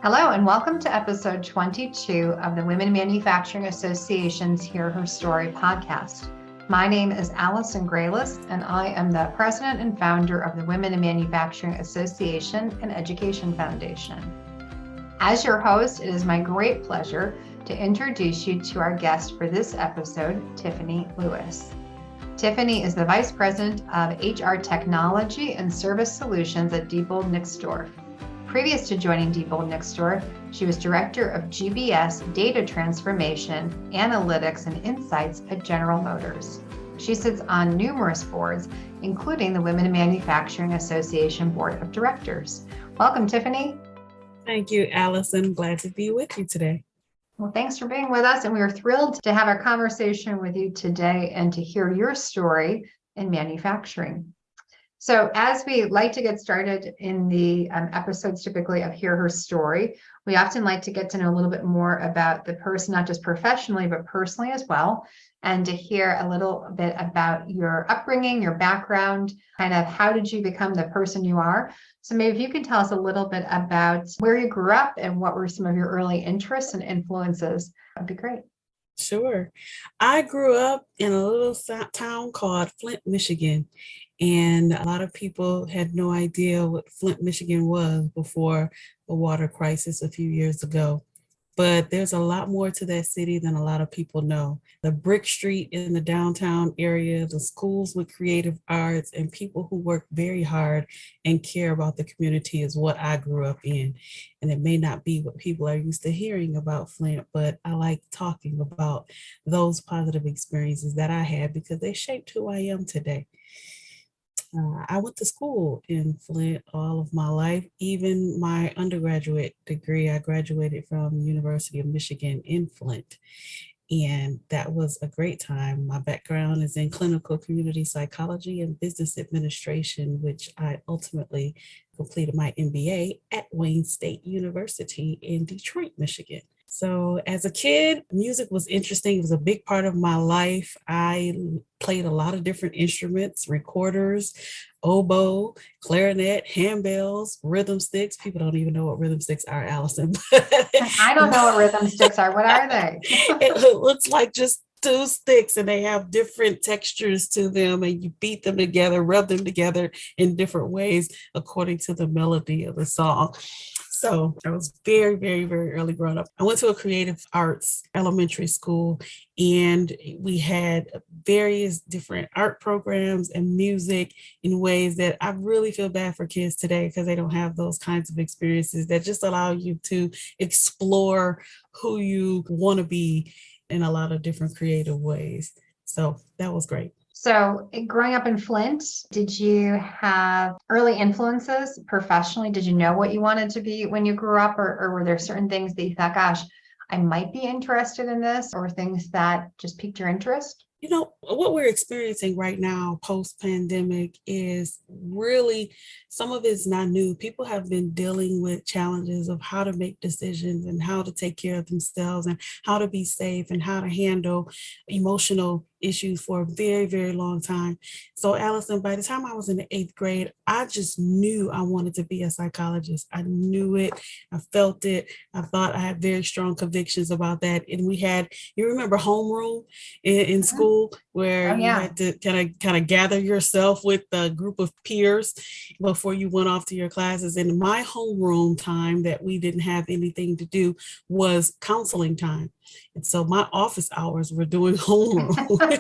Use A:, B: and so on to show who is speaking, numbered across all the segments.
A: Hello, and welcome to episode 22 of the Women Manufacturing Association's Hear Her Story podcast. My name is Allison Graylis, and I am the president and founder of the Women in Manufacturing Association and Education Foundation. As your host, it is my great pleasure to introduce you to our guest for this episode, Tiffanie Lewis. Tiffanie is the Vice President of HR Technology and Service Solutions at Diebold Nixdorf. Previous to joining Diebold Nixdorf, she was Director of GBS Data Transformation, Analytics, and Insights at General Motors. She sits on numerous boards, including the Women in Manufacturing Association Board of Directors. Welcome, Tiffanie.
B: Thank you, Allison. Glad to be with you today.
A: Well, thanks for being with us, and we are thrilled to have our conversation with you today and to hear your story in manufacturing. So as we like to get started in the episodes typically of Hear Her Story, we often like to get to know a little bit more about the person, not just professionally, but personally as well, and to hear a little bit about your upbringing, your background, kind of how did you become the person you are. So maybe if you can tell us a little bit about where you grew up and what were some of your early interests and influences, that'd be great.
B: Sure. I grew up in a little town called Flint, Michigan, and a lot of people had no idea what Flint, Michigan was before the water crisis a few years ago. But there's a lot more to that city than a lot of people know. The brick street in the downtown area, the schools with creative arts, and people who work very hard and care about the community is what I grew up in. And it may not be what people are used to hearing about Flint, but I like talking about those positive experiences that I had because they shaped who I am today. I went to school in Flint all of my life, even my undergraduate degree. I graduated from University of Michigan in Flint, and that was a great time. My background is in clinical community psychology and business administration, which I ultimately completed my MBA at Wayne State University in Detroit, Michigan. So as a kid, music was interesting. It was a big part of my life. I played a lot of different instruments, recorders, oboe, clarinet, handbells, rhythm sticks. People don't even know what rhythm sticks are, Allison.
A: I don't know what rhythm sticks are. What are they?
B: It looks like just two sticks and they have different textures to them and you beat them together, rub them together in different ways according to the melody of the song. So I was very, very, very early growing up. I went to a creative arts elementary school and we had various different art programs and music in ways that I really feel bad for kids today because they don't have those kinds of experiences that just allow you to explore who you want to be in a lot of different creative ways. So that was great.
A: So growing up in Flint, did you have early influences professionally? Did you know what you wanted to be when you grew up, or were there certain things that you thought, gosh, I might be interested in this, or things that just piqued your interest?
B: You know, what we're experiencing right now post-pandemic is really, some of it's not new. People have been dealing with challenges of how to make decisions and how to take care of themselves and how to be safe and how to handle emotional issues for a very, very long time. So Allison, by the time I was in the 8th grade, I just knew I wanted to be a psychologist. I knew it. I felt it. I thought I had very strong convictions about that. And we had, you remember homeroom in school where you had to kind of gather yourself with a group of peers before you went off to your classes. And my homeroom time that we didn't have anything to do was counseling time. And so my office hours were doing homeroom.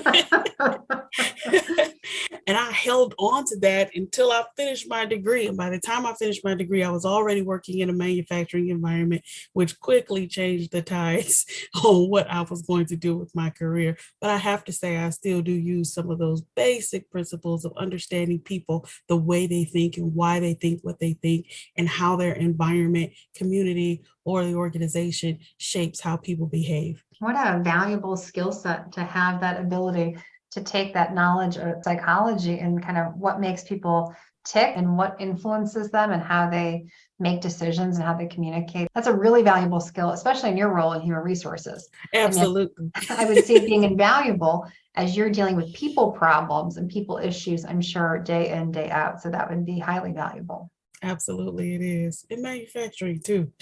B: And I held on to that until I finished my degree. And by the time I finished my degree, I was already working in a manufacturing environment, which quickly changed the tides on what I was going to do with my career. But I have to say, I still do use some of those basic principles of understanding people, the way they think and why they think what they think, and how their environment, community, or the organization shapes how people behave.
A: What a valuable skill set to have that ability to take that knowledge of psychology and kind of what makes people tick and what influences them and how they make decisions and how they communicate. That's a really valuable skill, especially in your role in human resources.
B: Absolutely.
A: I would see it being invaluable as you're dealing with people problems and people issues, I'm sure, day in, day out. So that would be highly valuable.
B: Absolutely, it is. In manufacturing too.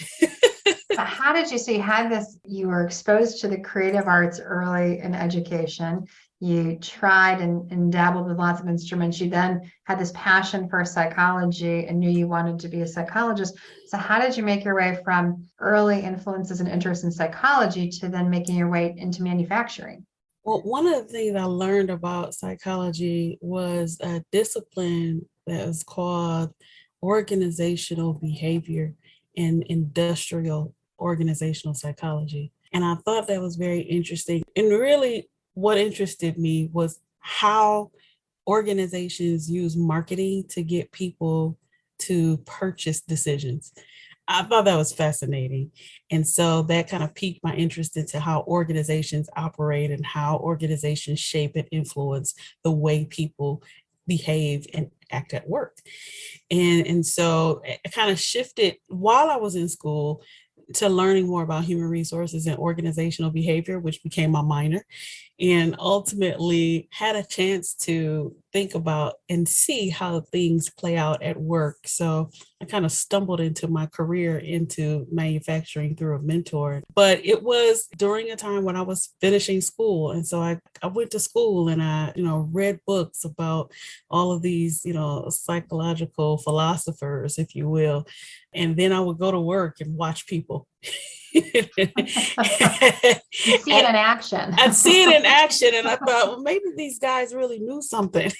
A: So how did you, so you had this, you were exposed to the creative arts early in education. You tried and dabbled with lots of instruments. You then had this passion for psychology and knew you wanted to be a psychologist. So how did you make your way from early influences and interest in psychology to then making your way into manufacturing?
B: Well, one of the things I learned about psychology was a discipline that was called organizational behavior and industrial organizational psychology. And I thought that was very interesting. And really, what interested me was how organizations use marketing to get people to purchase decisions. I thought that was fascinating. And so that kind of piqued my interest into how organizations operate and how organizations shape and influence the way people behave and act at work. And so it kind of shifted while I was in school to learning more about human resources and organizational behavior, which became my minor, and ultimately had a chance to think about and see how things play out at work. So I kind of stumbled into my career into manufacturing through a mentor, but it was during a time when I was finishing school. And so I went to school and I, read books about all of these, psychological philosophers, if you will. And then I would go to work and watch people.
A: You see it in action.
B: I'd see it in action, and I thought, well, maybe these guys really knew something,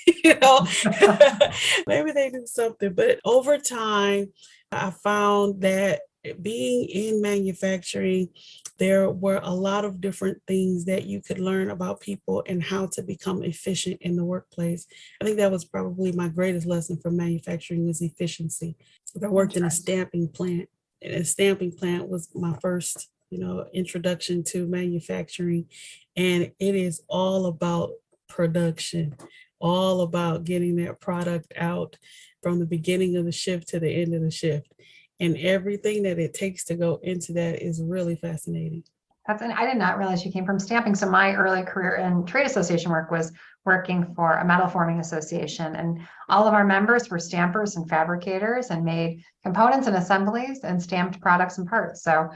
B: maybe they knew something. But over time, I found that being in manufacturing, there were a lot of different things that you could learn about people and how to become efficient in the workplace. I think that was probably my greatest lesson from manufacturing was efficiency. I worked in a stamping plant. And a stamping plant was my first, introduction to manufacturing. And it is all about production, all about getting that product out from the beginning of the shift to the end of the shift. And everything that it takes to go into that is really fascinating.
A: And I did not realize you came from stamping. So my early career in trade association work was working for a metal forming association. And all of our members were stampers and fabricators and made components and assemblies and stamped products and parts. So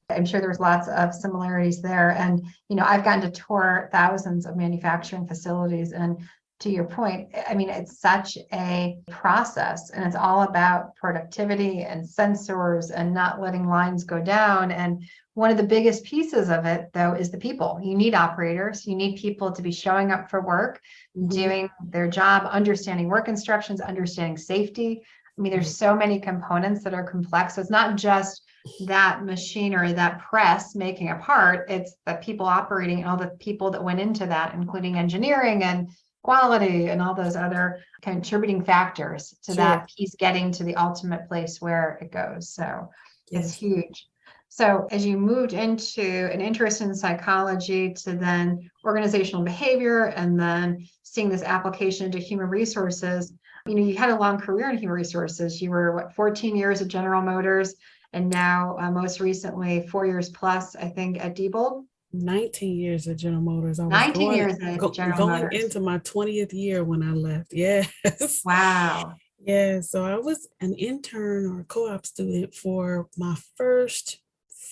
A: I'm sure there's lots of similarities there. And, I've gotten to tour thousands of manufacturing facilities. And to your point, I mean, it's such a process and it's all about productivity and sensors and not letting lines go down. And one of the biggest pieces of it, though, is the people. You need operators. You need people to be showing up for work, doing their job, understanding work instructions, understanding safety. I mean, there's so many components that are complex. So it's not just that machine or that press making a part. It's the people operating and all the people that went into that, including engineering and quality and all those other contributing factors to that piece getting to the ultimate place where it goes. So it's huge. So as you moved into an interest in psychology to then organizational behavior and then seeing this application into human resources, you had a long career in human resources. You were 14 years at General Motors and now most recently 4 years plus, I think, at Diebold.
B: 19 years at General Motors. I was
A: 19 years at General
B: going
A: Motors.
B: into my 20th year when I left. Yes.
A: Wow.
B: Yeah. So I was an intern or a co-op student for my first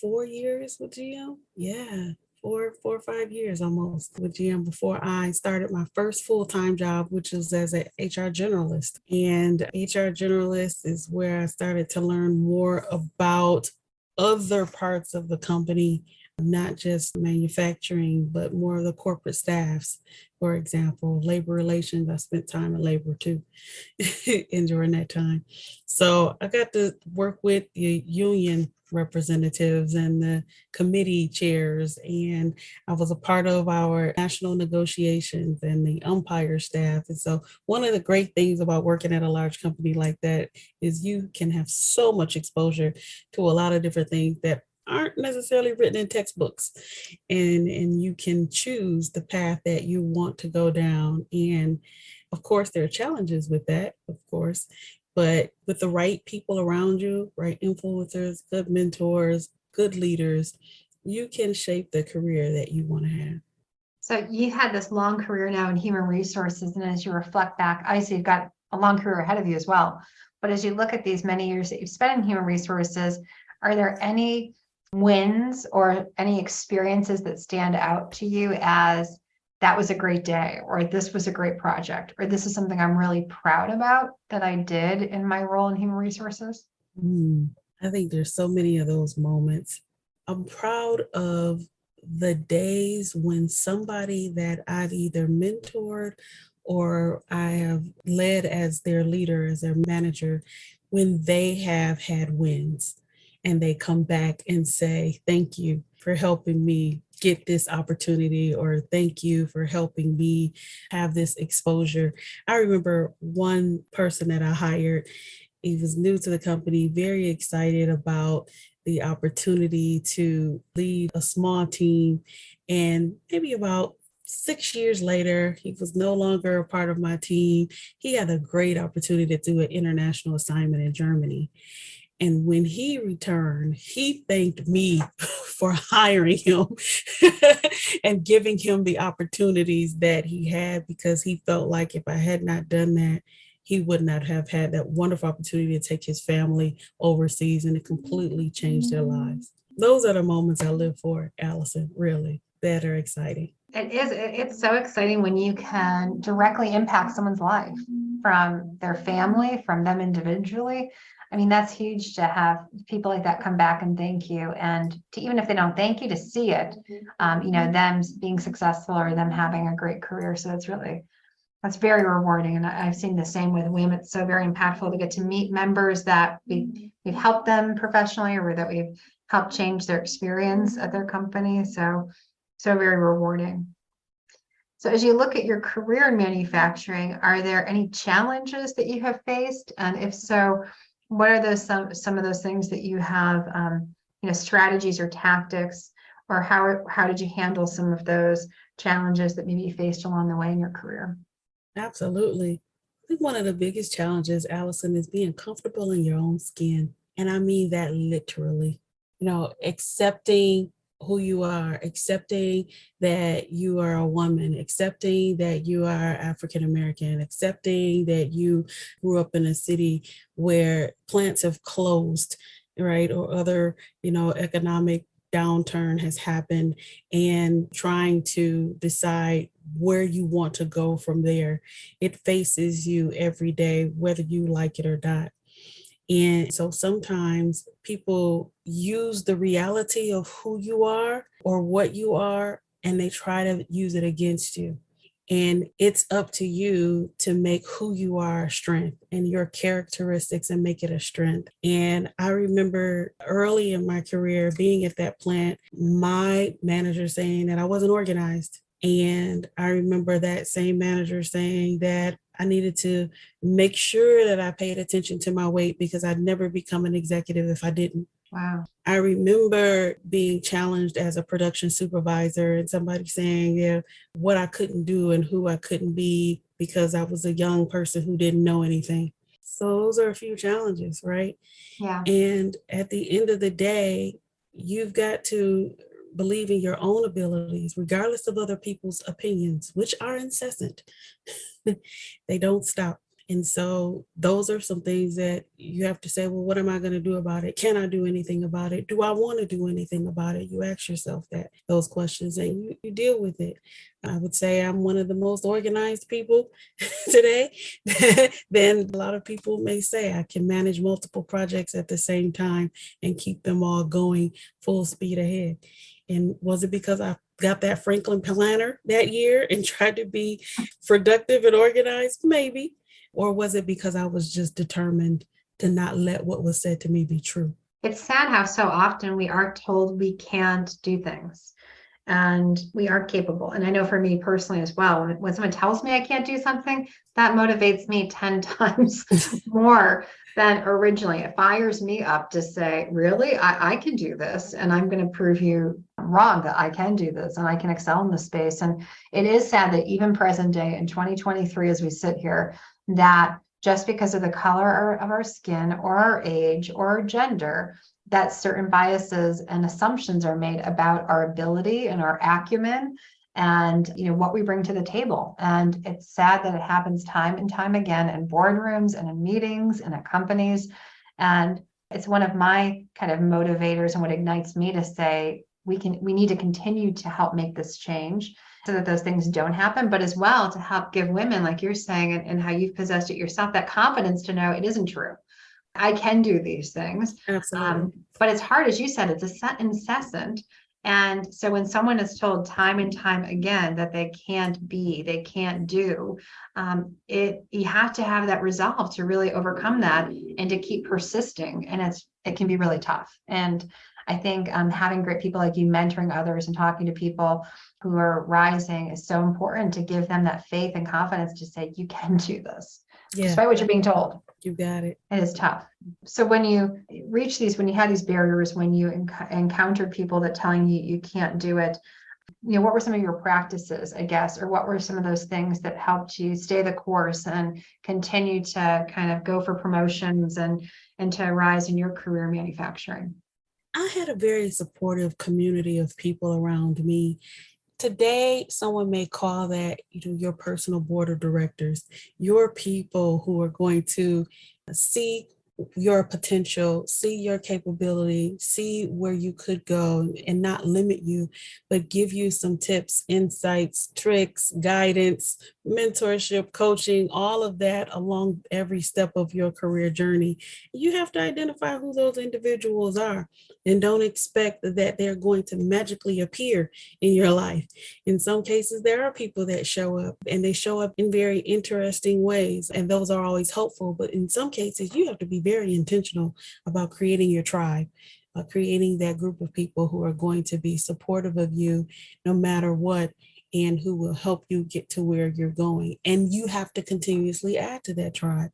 B: 4 years with GM. Yeah. 4 or 5 years almost with GM before I started my first full-time job, which was as an HR generalist. And HR generalist is where I started to learn more about other parts of the company, not just manufacturing, but more of the corporate staffs. For example, labor relations, I spent time in labor too and during that time. So I got to work with the union representatives and the committee chairs, and I was a part of our national negotiations and the umpire staff. And so one of the great things about working at a large company like that is you can have so much exposure to a lot of different things that aren't necessarily written in textbooks, and you can choose the path that you want to go down. And of course there are challenges with that, of course, but with the right people around you, right influencers, good mentors, good leaders, you can shape the career that you want to have.
A: So you had this long career now in human resources, and as you reflect back, obviously you've got a long career ahead of you as well, but as you look at these many years that you've spent in human resources, are there any wins or any experiences that stand out to you as that was a great day, or this was a great project, or this is something I'm really proud about that I did in my role in human resources?
B: Mm, I think there's so many of those moments. I'm proud of the days when somebody that I've either mentored or I have led as their leader, as their manager, when they have had wins and they come back and say, "Thank you for helping me get this opportunity," or "Thank you for helping me have this exposure." I remember one person that I hired. He was new to the company, very excited about the opportunity to lead a small team. And maybe about 6 years later, he was no longer a part of my team. He had a great opportunity to do an international assignment in Germany. And when he returned, he thanked me for hiring him and giving him the opportunities that he had, because he felt like if I had not done that, he would not have had that wonderful opportunity to take his family overseas, and it completely changed their lives. Those are the moments I live for, Allison, really, that are exciting.
A: It is. It's so exciting when you can directly impact someone's life, from their family, from them individually. I mean, that's huge to have people like that come back and thank you. And to, even if they don't thank you, to see it, them being successful or them having a great career. So that's very rewarding. And I've seen the same with women. It's so very impactful to get to meet members that we've helped them professionally, or that we've helped change their experience at their company. So very rewarding. So as you look at your career in manufacturing, are there any challenges that you have faced? And if so, what are those some of those things that you have, strategies or tactics, or how did you handle some of those challenges that maybe you faced along the way in your career?
B: Absolutely. I think one of the biggest challenges, Allison, is being comfortable in your own skin. And I mean that literally. Accepting who you are, accepting that you are a woman, accepting that you are African American, accepting that you grew up in a city where plants have closed, right? Or other, economic downturn has happened, and trying to decide where you want to go from there. It faces you every day, whether you like it or not. And so sometimes people use the reality of who you are or what you are, and they try to use it against you. And it's up to you to make who you are a strength, and your characteristics, and make it a strength. And I remember early in my career being at that plant, my manager saying that I wasn't organized. And I remember that same manager saying that I needed to make sure that I paid attention to my weight, because I'd never become an executive if I didn't.
A: Wow.
B: I remember being challenged as a production supervisor, and somebody saying, yeah, what I couldn't do and who I couldn't be, because I was a young person who didn't know anything. So those are a few challenges, right?
A: Yeah.
B: And at the end of the day, you've got to believe in your own abilities, regardless of other people's opinions, which are incessant. They don't stop. And so those are some things that you have to say, well, what am I going to do about it? Can I do anything about it? Do I want to do anything about it? You ask yourself those questions, and you deal with it. I would say I'm one of the most organized people today. Then a lot of people may say I can manage multiple projects at the same time and keep them all going full speed ahead. And was it because I got that Franklin planner that year and tried to be productive and organized? Maybe. Or was it because I was just determined to not let what was said to me be true?
A: It's sad how so often we are told we can't do things and we aren't capable. And I know for me personally as well, when someone tells me I can't do something, that motivates me 10 times more than originally. It fires me up to say, really, I can do this, and I'm going to prove you wrong that I can do this and I can excel in this space. And it is sad that even present day in 2023, as we sit here, that just because of the color of our skin or our age or our gender, that certain biases and assumptions are made about our ability and our acumen and what we bring to the table. And it's sad that it happens time and time again in boardrooms and in meetings and at companies. And It's one of my kind of motivators and what ignites me to say, we need to continue to help make this change so that those things don't happen, but as well to help give women, like you're saying, and how you've possessed it yourself, that confidence to know it isn't true. I can do these things.
B: Absolutely.
A: But it's hard, as you said, it's incessant. And so when someone is told time and time again that they can't be, they can't do, you have to have that resolve to really overcome that and to keep persisting. And it can be really tough. And I think having great people like you mentoring others and talking to people who are rising is so important to give them that faith and confidence to say, you can do this, despite what you're being told.
B: You got it.
A: It is tough. So when you reach these, when you had these barriers, when you encountered people that telling you you can't do it, what were some of your practices, I guess, or what were some of those things that helped you stay the course and continue to kind of go for promotions and to rise in your career in manufacturing?
B: I had a very supportive community of people around me. Today, someone may call that, your personal board of directors, your people who are going to see your potential, see your capability, see where you could go and not limit you, but give you some tips, insights, tricks, guidance, mentorship, coaching, all of that along every step of your career journey. You have to identify who those individuals are and don't expect that they're going to magically appear in your life. In some cases, there are people that show up and they show up in very interesting ways, and those are always helpful. But in some cases, you have to be very intentional about creating your tribe, creating that group of people who are going to be supportive of you no matter what, and who will help you get to where you're going. And you have to continuously add to that tribe.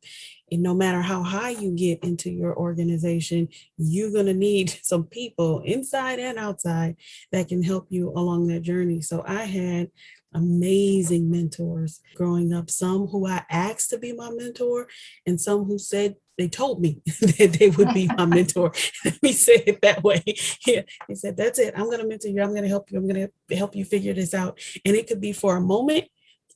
B: And no matter how high you get into your organization, you're going to need some people inside and outside that can help you along that journey. So I had amazing mentors growing up, some who I asked to be my mentor and some who said they told me that they would be my mentor. Let me say it that way. Yeah. He said, that's it. I'm going to mentor you. I'm going to help you. I'm going to help you figure this out. And it could be for a moment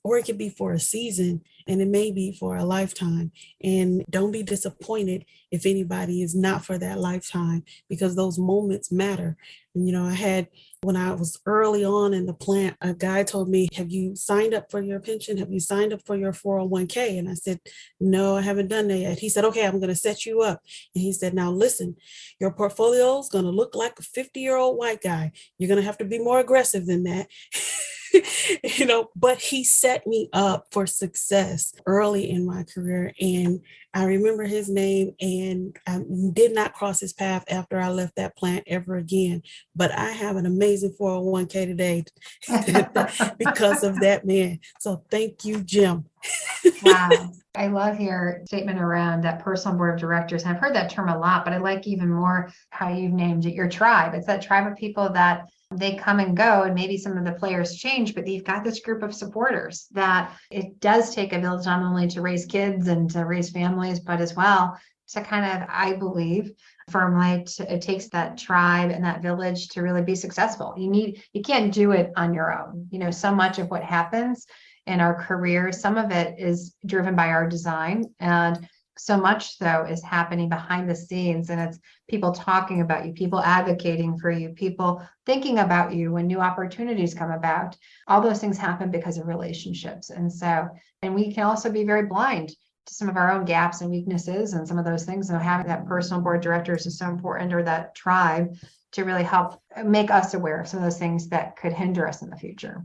B: or it could be for a season, and it may be for a lifetime. And don't be disappointed if anybody is not for that lifetime, because those moments matter. And, I had, when I was early on in the plant, a guy told me, have you signed up for your pension? Have you signed up for your 401k? And I said, no, I haven't done that yet. He said, okay, I'm going to set you up. And he said, now listen, your portfolio is going to look like a 50-year-old white guy. You're going to have to be more aggressive than that. But he set me up for success early in my career. And I remember his name, and I did not cross his path after I left that plant ever again. But I have an amazing 401k today because of that man. So thank you, Jim.
A: Wow. I love your statement around that personal board of directors. And I've heard that term a lot, but I like even more how you've named it your tribe. It's that tribe of people that they come and go, and maybe some of the players change, but you've got this group of supporters that it does take a village not only to raise kids and to raise families, but as well to kind of, I believe, firmly, it takes that tribe and that village to really be successful. You can't do it on your own. So much of what happens in our careers, some of it is driven by our design, and so much so is happening behind the scenes, and it's people talking about you, people advocating for you, people thinking about you when new opportunities come about. All those things happen because of relationships. And we can also be very blind to some of our own gaps and weaknesses and some of those things. And having that personal board of directors is so important, or that tribe, to really help make us aware of some of those things that could hinder us in the future.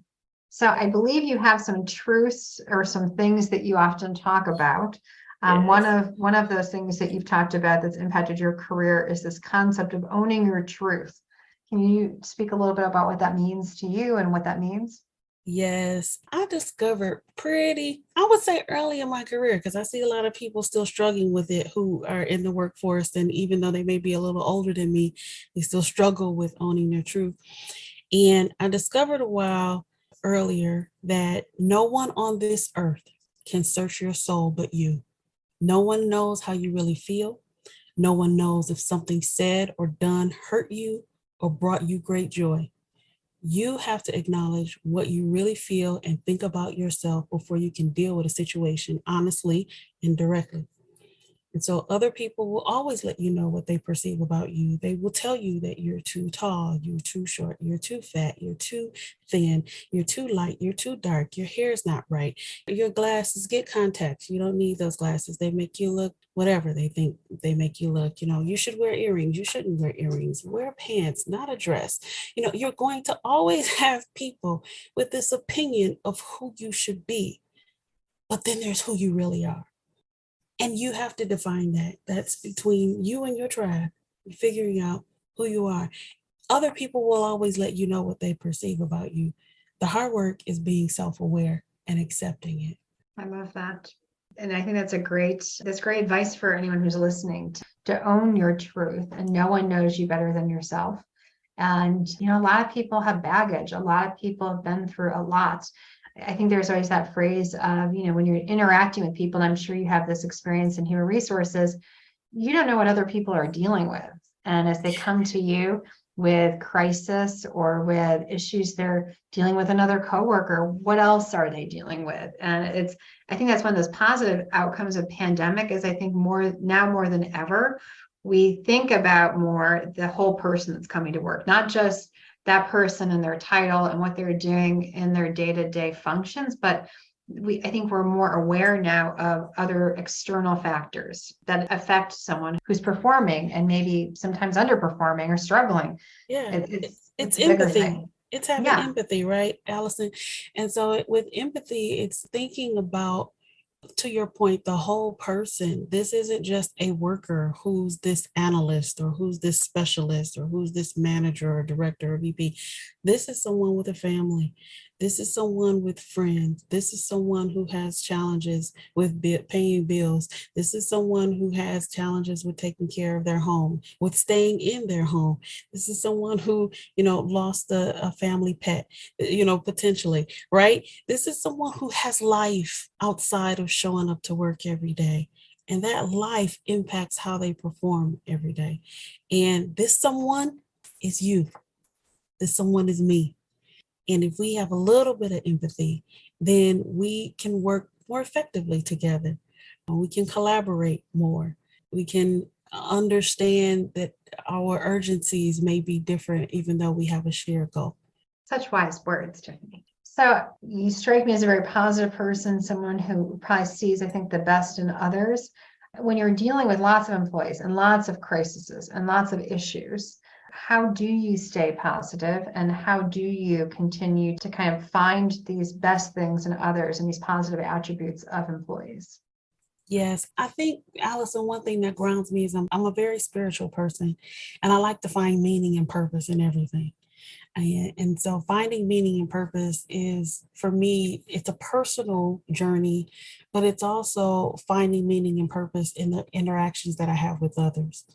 A: So I believe you have some truths or some things that you often talk about. Yes. One of those things that you've talked about that's impacted your career is this concept of owning your truth. Can you speak a little bit about what that means to you and what that means?
B: Yes, I discovered I would say early in my career, because I see a lot of people still struggling with it who are in the workforce. And even though they may be a little older than me, they still struggle with owning their truth. And I discovered a while earlier that no one on this earth can search your soul but you. No one knows how you really feel. No one knows if something said or done hurt you or brought you great joy. You have to acknowledge what you really feel and think about yourself before you can deal with a situation honestly and directly. And so other people will always let you know what they perceive about you. They will tell you that you're too tall, you're too short, you're too fat, you're too thin, you're too light, you're too dark, your hair is not right. Your glasses, get contacts. You don't need those glasses. They make you look whatever they think they make you look. You should wear earrings. You shouldn't wear earrings. Wear pants, not a dress. You're going to always have people with this opinion of who you should be. But then there's who you really are. And you have to define that. That's between you and your tribe, figuring out who you are. Other people will always let you know what they perceive about you. The hard work is being self-aware and accepting it.
A: I love that. And I think that's great advice for anyone who's listening to own your truth, and no one knows you better than yourself. And, a lot of people have baggage. A lot of people have been through a lot. I think there's always that phrase of, when you're interacting with people, and I'm sure you have this experience in human resources, you don't know what other people are dealing with. And as they come to you with crisis or with issues they're dealing with another coworker, what else are they dealing with? And I think that's one of those positive outcomes of pandemic is I think more than ever, we think about more the whole person that's coming to work, not just that person and their title and what they're doing in their day-to-day functions, but I think we're more aware now of other external factors that affect someone who's performing and maybe sometimes underperforming or struggling.
B: Yeah,
A: It's a bigger
B: empathy.
A: thing.
B: It's having empathy, right, Allison? And so with empathy, it's thinking about, to your point, the whole person. This isn't just a worker who's this analyst or who's this specialist or who's this manager or director or VP. This is someone with a family. This is someone with friends. This is someone who has challenges with paying bills. This is someone who has challenges with taking care of their home, with staying in their home. This is someone who, lost a family pet, potentially, right? This is someone who has life outside of showing up to work every day. And that life impacts how they perform every day. And this someone is you. This someone is me. And if we have a little bit of empathy, then we can work more effectively together. We can collaborate more. We can understand that our urgencies may be different, even though we have a shared goal.
A: Such wise words, Tiffanie. So you strike me as a very positive person, someone who probably sees, I think, the best in others. When you're dealing with lots of employees and lots of crises and lots of issues, how do you stay positive, and how do you continue to kind of find these best things in others and these positive attributes of employees?
B: Yes, I think, Allison, one thing that grounds me is I'm a very spiritual person, and I like to find meaning and purpose in everything. And so finding meaning and purpose is, for me, it's a personal journey, but it's also finding meaning and purpose in the interactions that I have with others.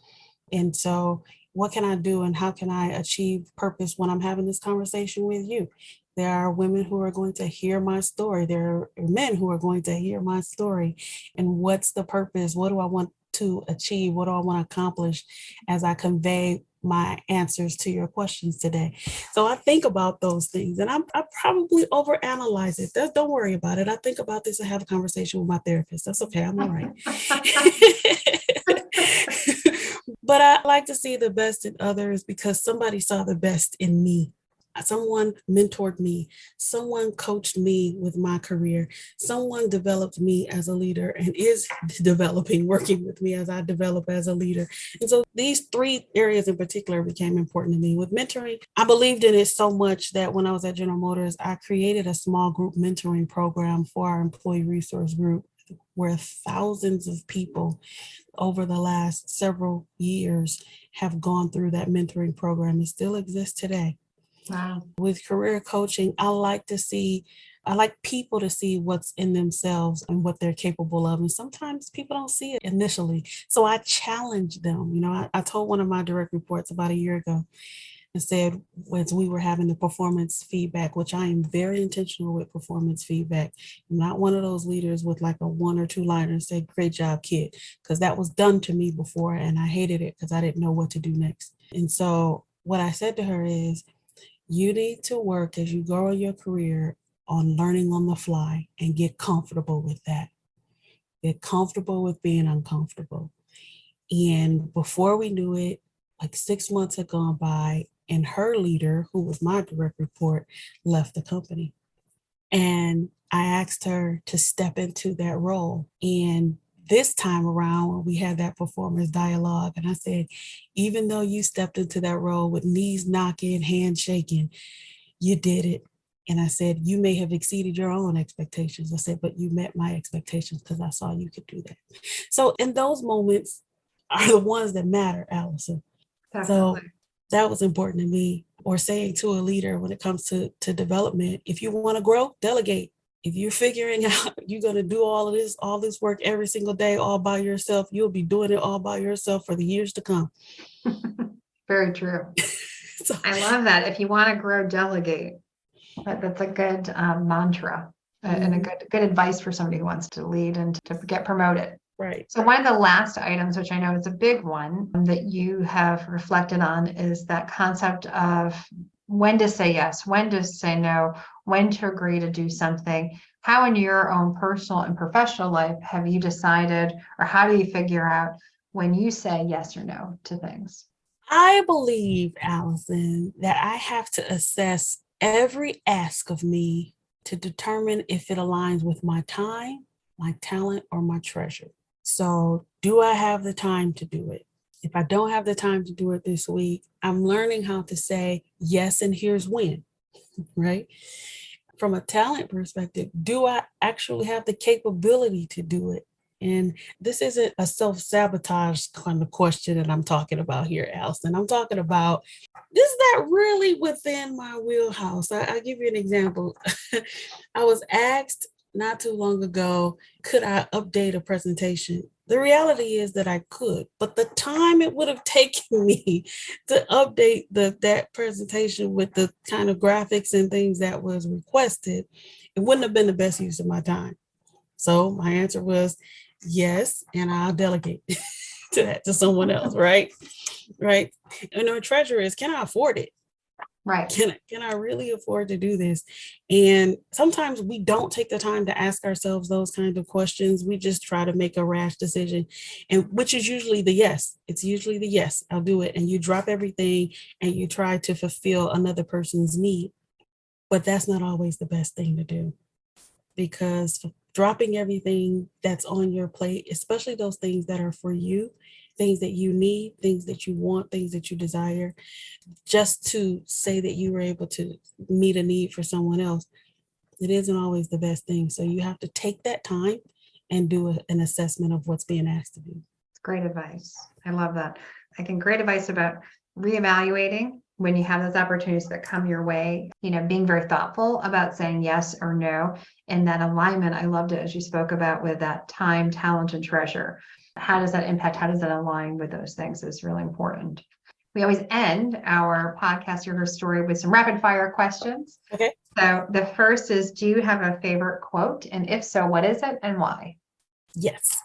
B: And so what can I do and how can I achieve purpose when I'm having this conversation with you? There are women who are going to hear my story. There are men who are going to hear my story. And what's the purpose? What do I want to achieve? What do I want to accomplish as I convey my answers to your questions today? So I think about those things, and I probably overanalyze it. Don't worry about it. I think about this and have a conversation with my therapist. That's okay. I'm all right. But I like to see the best in others because somebody saw the best in me. Someone mentored me. Someone coached me with my career. Someone developed me as a leader and is working with me as I develop as a leader. And so these three areas in particular became important to me. With mentoring, I believed in it so much that when I was at General Motors, I created a small group mentoring program for our employee resource group, where thousands of people over the last several years have gone through that mentoring program. It still exists today.
A: Wow.
B: With career coaching, I like people to see what's in themselves and what they're capable of. And sometimes people don't see it initially. So I challenge them. I told one of my direct reports about a year ago and said, as we were having the performance feedback, which I am very intentional with performance feedback, I'm not one of those leaders with like a 1 or 2 liner and say, great job, kid, because that was done to me before and I hated it because I didn't know what to do next. And so what I said to her is, you need to work as you grow in your career on learning on the fly and get comfortable with that. get comfortable with being uncomfortable. And before we knew it, like 6 months had gone by, and her leader, who was my direct report, left the company. And I asked her to step into that role. And this time around, when we had that performance dialogue, and I said, even though you stepped into that role with knees knocking, hands shaking, you did it. And I said, you may have exceeded your own expectations. I said, but you met my expectations because I saw you could do that. So in those moments are the ones that matter, Allison.
A: Definitely.
B: So that was important to me. Or saying to a leader when it comes to development, if you want to grow, delegate. If you're figuring out you're going to do all this work every single day all by yourself, you'll be doing it all by yourself for the years to come.
A: Very true.
B: So,
A: I love that. If you want to grow, delegate. That's a good mantra and a good advice for somebody who wants to lead and to get promoted.
B: right.
A: So one of the last items, which I know is a big one that you have reflected on, is that concept of when to say yes, when to say no, when to agree to do something. How in your own personal and professional life have you decided, or how do you figure out when you say yes or no to things?
B: I believe, Allison, that I have to assess every ask of me to determine if it aligns with my time, my talent, or my treasure. So, do I have the time to do it? If I don't have the time to do it this week, I'm learning how to say yes, and here's when, right? From a talent perspective, do I actually have the capability to do it? And this isn't a self-sabotage kind of question that I'm talking about here, Allison. I'm talking about, is that really within my wheelhouse? I'll give you an example. I was asked not too long ago, could I update a presentation? The reality is that I could, but the time it would have taken me to update that presentation with the kind of graphics and things that was requested, it wouldn't have been the best use of my time. So my answer was yes, and I'll delegate to someone else, right? Right. And our treasure is, can I afford it?
A: Right.
B: Can I really afford to do this? And sometimes we don't take the time to ask ourselves those kinds of questions. We just try to make a rash decision, and which is usually the yes. It's usually the yes, I'll do it. And you drop everything and you try to fulfill another person's need. But that's not always the best thing to do, because dropping everything that's on your plate, especially those things that are for you, things that you need, things that you want, things that you desire, just to say that you were able to meet a need for someone else, it isn't always the best thing. So you have to take that time and do an assessment of what's being asked of you.
A: It's great advice. I love that. I think great advice about reevaluating when you have those opportunities that come your way, being very thoughtful about saying yes or no. And that alignment, I loved it as you spoke about with that time, talent, and treasure. How does that impact? How does that align with those things is really important. We always end our podcast, Your Story, with some rapid fire questions.
B: Okay.
A: So the first is, do you have a favorite quote? And if so, what is it and why?
B: Yes.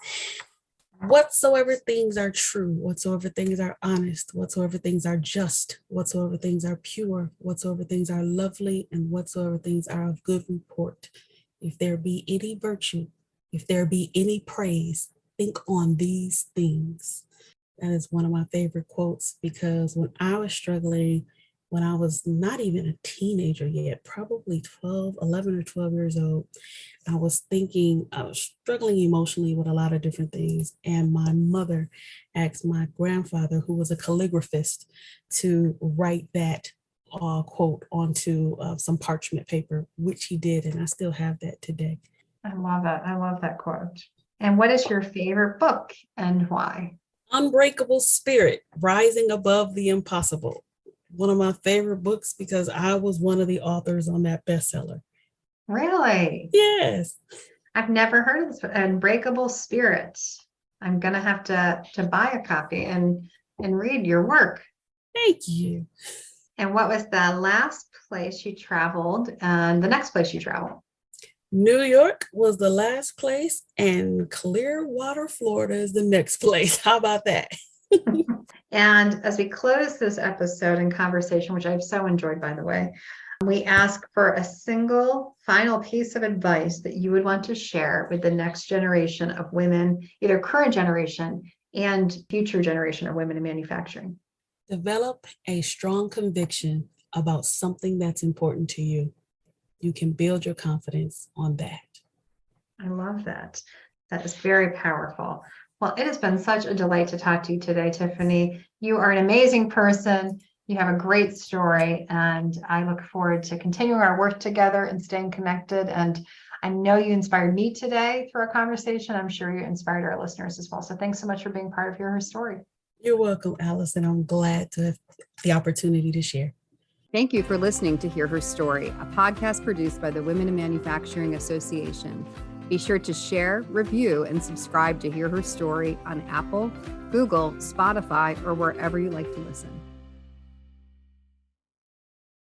B: Whatsoever things are true, whatsoever things are honest, whatsoever things are just, whatsoever things are pure, whatsoever things are lovely, and whatsoever things are of good report. If there be any virtue, if there be any praise, think on these things. That is one of my favorite quotes, because when I was struggling, when I was not even a teenager yet, probably 11 or 12 years old, I was struggling emotionally with a lot of different things. And my mother asked my grandfather, who was a calligraphist, to write that quote onto some parchment paper, which he did. And I still have that today.
A: I love that. I love that quote. And what is your favorite book and why?
B: Unbreakable Spirit, Rising Above the Impossible. One of my favorite books because I was one of the authors on that bestseller.
A: Really?
B: Yes.
A: I've never heard of this. Unbreakable Spirit. I'm gonna have to buy a copy and read your work.
B: Thank you.
A: And what was the last place you traveled and the next place you traveled?
B: New York was the last place, and Clearwater, Florida is the next place. How about that?
A: And as we close this episode and conversation, which I've so enjoyed, by the way, We ask for a single final piece of advice that you would want to share with the next generation of women, either current generation and future generation of women in manufacturing.
B: Develop a strong conviction about something that's important to you. You can build your confidence on that.
A: I love that. That is very powerful. Well, it has been such a delight to talk to you today, Tiffanie. You are an amazing person. You have a great story, and I look forward to continuing our work together and staying connected. And I know you inspired me today through our conversation. I'm sure you inspired our listeners as well. So thanks so much for being part of Hear Her Story.
B: You're welcome, Alice, and I'm glad to have the opportunity to share.
C: Thank you for listening to Hear Her Story, a podcast produced by the Women in Manufacturing Association. Be sure to share, review, and subscribe to Hear Her Story on Apple, Google, Spotify, or wherever you like to listen.